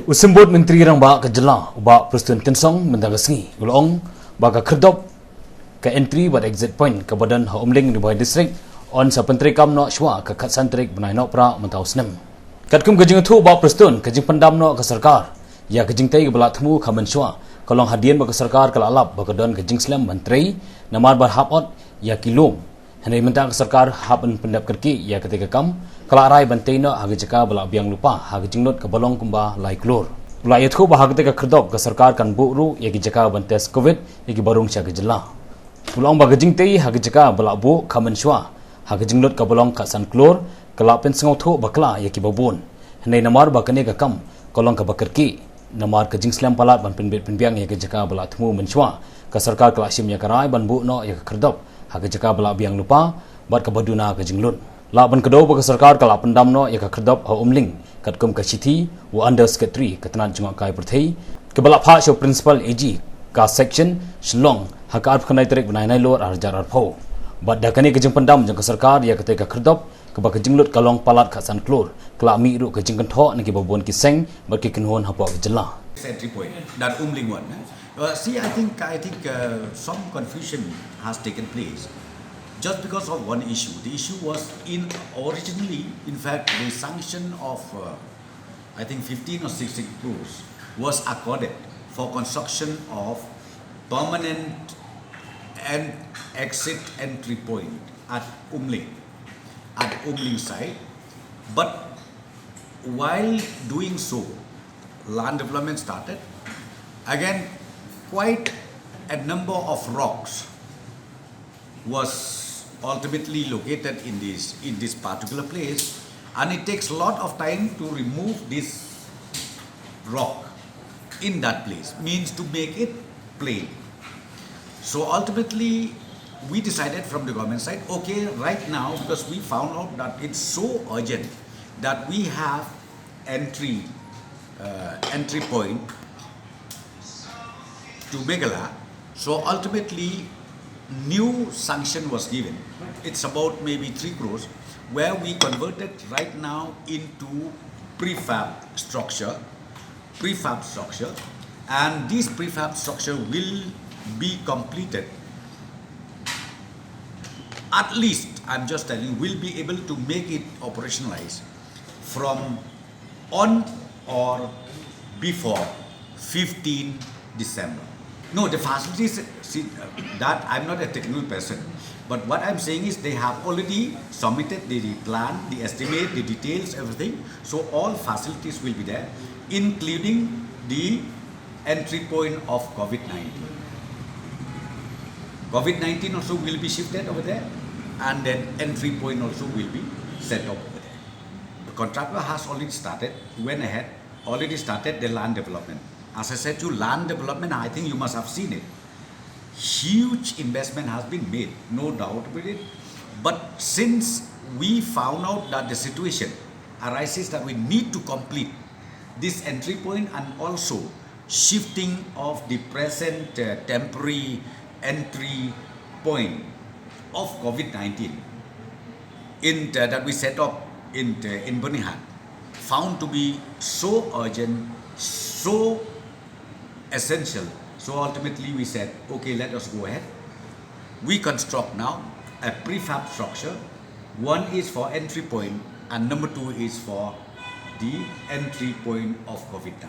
Usembut Menteri Rangba ke Jelah ubak Presiden Tensong mendagasngi gulong baka kerdop ke entry buat exit point ke badan Haumling di bawah distrik on sa penteri kam no shwa ke kat santrik benai no pra mentau snem kat kum kejing thu ubak Presiden kejing pendam no ke sarkar ya kejing tai ke belak temu kamen shwa kolong hadian baka sarkar ke alap baka don kejing slam menteri namar bar hapot ya kilom henai mentang ke sarkar hapen pendap kerki ya ketika kam kelarai bantai no hagi jaka belak biang lupa hagi jingnut ke bolong kumba lai klor ulai itu bahag ketika kerdop ke sarkar kan buru ya jaka bantes covid ya barung sya Jelah ulang bagi jingtai hagi jaka belak bu kamen shwa hagi jingnut ke bolong ka san klor kelak pen sengau thu bakla ya babun henai namar bakane ke kam kolong ke bakerki namar ke jing slam palat ban penbet penbiang ya jaka belak temu menshwa ke sarkar kelak sim ya karai ban bu no ya kerdop hagi jaka belak biang lupa bat ke baduna ke jinglut Laban kedua bagi sarkar kalau pendam no ia kerdop Haumling kat kum ke city wa under secretary ketenan jengok kai perthai ke balap hak show principal AG ka section Shillong hakar khanai tarik benai nai lor arjar arpho bad dakani ke jeng pendam jeng ke sarkar ia ketika kerdop ke bak jenglut kalong palat kat san klor kelak mi ru ke jeng kentho ngi babon kiseng bak ke kenhon hapok Jelah entry point that Umling one. See, I think some confusion has taken place. Just because of one issue. The issue was originally, in fact, the sanction of I think 15 or 16 crores was accorded for construction of permanent and exit entry point at Umling site. But while doing so, land development started. Again, quite a number of rocks was ultimately located in this particular place, and it takes a lot of time to remove this rock in that place, means to make it plain. So ultimately we decided from the government side, okay, right now, because we found out that it's so urgent that we have entry point to Meghalaya, so ultimately new sanction was given. It's about maybe 3 crores, where we converted right now into prefab structure, and this prefab structure will be completed. At least, I'm just telling you, we'll be able to make it operationalized from on or before 15 December. No, the facilities, see, that I'm not a technical person, but what I'm saying is they have already submitted the plan, the estimate, the details, everything. So all facilities will be there, including the entry point of COVID-19. COVID-19 also will be shifted over there, and then entry point also will be set up over there. The contractor has already started, went ahead, already started the land development. As I said to you, land development, I think you must have seen it. Huge investment has been made, no doubt about it. But since we found out that the situation arises that we need to complete this entry point and also shifting of the present temporary entry point of COVID-19 that we set up in Bonihat, found to be so urgent, so essential. So ultimately we said, okay, let us go ahead. We construct now a prefab structure. One is for entry point and number 2 is for the entry point of COVID-19.